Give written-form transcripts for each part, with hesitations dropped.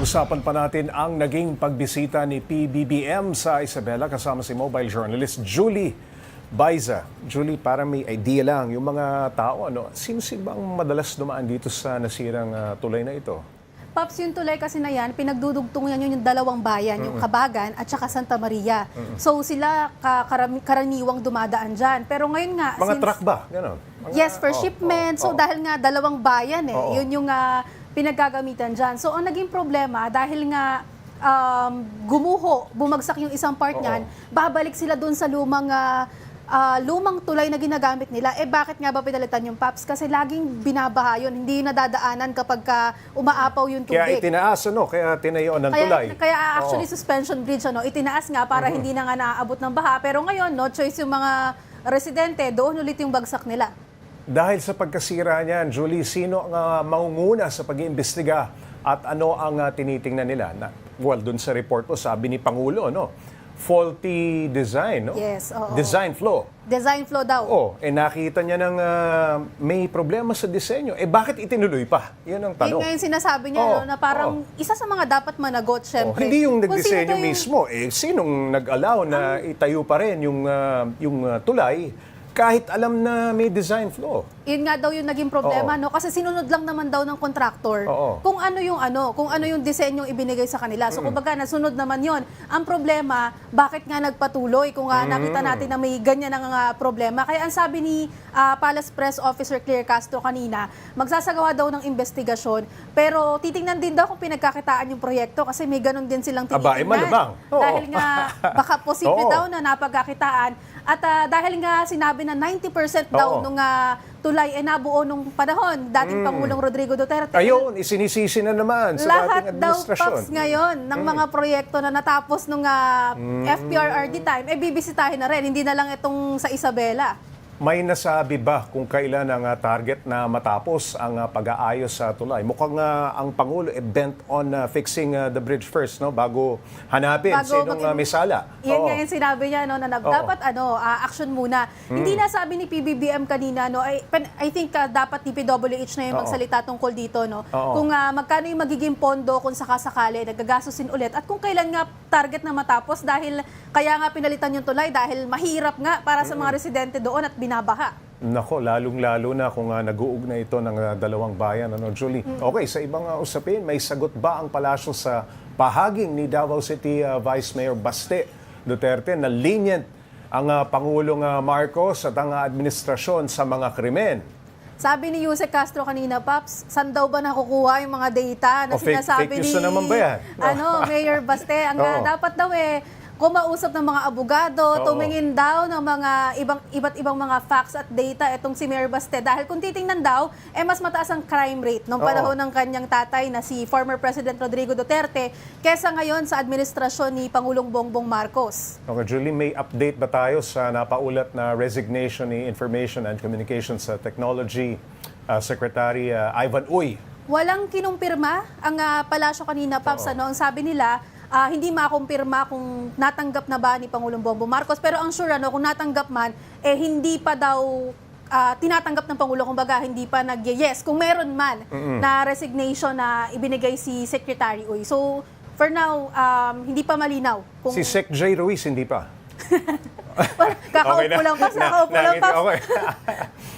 Pag-usapan pa natin ang naging pagbisita ni PBBM sa Isabela kasama si mobile journalist Julie Baiza. Julie, para may idea lang, yung mga tao, sino-sino bang madalas dumaan dito sa nasirang tulay na ito? Paps, yung tulay kasi na yan, pinagdudugtungan yun yung dalawang bayan, yung Kabagan at saka Santa Maria. So sila karaniwang dumadaan dyan. Pero ngayon nga... Mga truck ba? Ganon. Yes, for shipment. So dahil nga dalawang bayan yun yung pinaggagamitan dyan. So ang naging problema, dahil nga bumagsak yung isang part niyan, babalik sila dun sa lumang tulay na ginagamit nila. Bakit nga ba pinalitan yung PAPS? Kasi laging binabaha yun. Hindi yung nadadaanan kapag umaapaw yung tubig. Kaya itinaas, kaya tinayo ng tulay. Kaya actually suspension bridge, itinaas nga para hindi na nga naaabot ng baha. Pero ngayon, no choice yung mga residente, doon ulit yung bagsak nila. Dahil sa pagkasira niyan, Julie, sino ang mangunguna sa pag-iimbestiga at ano ang tinitingnan nila? Dun sa report po, sabi ni Pangulo, faulty design, Yes, oo. Design flaw. Design flaw daw. Nakita niya ng may problema sa disenyo. Bakit itinuloy pa? Yun ang tanong. Yun nga yung sinasabi niya, na parang isa sa mga dapat managot, syempre. Hindi yung Kung nagdisenyo sino mismo. Sinong nag-allow na itayo pa rin yung tulay kahit alam na may design flaw? Yun nga daw yung naging problema, Kasi sinunod lang naman daw ng contractor kung ano yung disenyong ibinigay sa kanila. So kumbaga nasunod naman yon. Ang problema, bakit nga nagpatuloy kung nakita natin na may ganyan ang problema. Kaya ang sabi ni Palace Press Officer Claire Castro kanina, magsasagawa daw ng investigasyon, pero titingnan din daw kung pinagkakitaan yung proyekto kasi may ganun din silang tinitingnan. Malabang. Dahil nga baka posible daw na napagkakitaan. At dahil nga sinabi na 90% daw nung tulay nabuo nung panahon, dating Pangulong Rodrigo Duterte. Ayun, isinisisi na naman sa dating administrasyon. Lahat daw, Paps, ngayon, ng mga proyekto na natapos nung FPRRD time, bibisitahin na rin. Hindi na lang itong sa Isabela. May nasabi ba kung kailan ang target na matapos ang pag-aayos sa tulay? Mukhang ang Pangulo bent on fixing the bridge first, bago hanapin sinong may sala. Yan nga yung sinabi niya, na dapat action muna. Hindi na sabi ni PBBM kanina, I think dapat DPWH na yung magsalita tungkol dito, kung magkano yung magiging pondo kung sakasakali, nagagastusin ulit, at kung kailan nga target na matapos, dahil kaya nga pinalitan yung tulay dahil mahirap nga para sa mga residente doon at binabaha. Nako, lalong-lalo na kung nag-uugnay ito ng dalawang bayan, Julie. Okay, sa ibang usapin, may sagot ba ang palasyo sa pahaging ni Davao City Vice Mayor Baste Duterte na lenient ang Pangulong Marcos at ang administrasyon sa mga krimen? Sabi ni Yusek Castro kanina, Paps, saan daw ba nakukuha yung mga data na sinasabi fake news na naman ba yan? Mayor Baste, ang dapat daw kumausap ng mga abogado, tumingin daw ng mga iba't ibang mga facts at data itong si Mayor Baste. Dahil kung titingnan daw, mas mataas ang crime rate nung panahon ng kanyang tatay na si former President Rodrigo Duterte kesa ngayon sa administrasyon ni Pangulong Bongbong Marcos. Okay, Julie, may update ba tayo sa napaulat na resignation ni Information and Communications Technology Secretary Ivan Uy? Walang kinumpirma ang palasyo kanina, Paps. Ang sabi nila, hindi makumpirma kung natanggap na ba ni Pangulong Bongbong Marcos. Pero ang sure, kung natanggap man, hindi pa daw tinatanggap ng Pangulo. Kumbaga, hindi pa nag-yes. Kung meron man na resignation na ibinigay si Secretary Uy. So, for now, hindi pa malinaw. Si Sec J. Ruiz, hindi pa? Kakaupo lang, Paps. Kakaupo lang, Paps.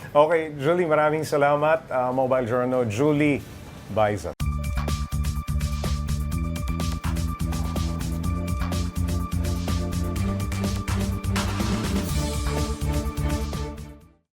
Okay, Julie, maraming salamat. Mobile Journal, Julie Baiza.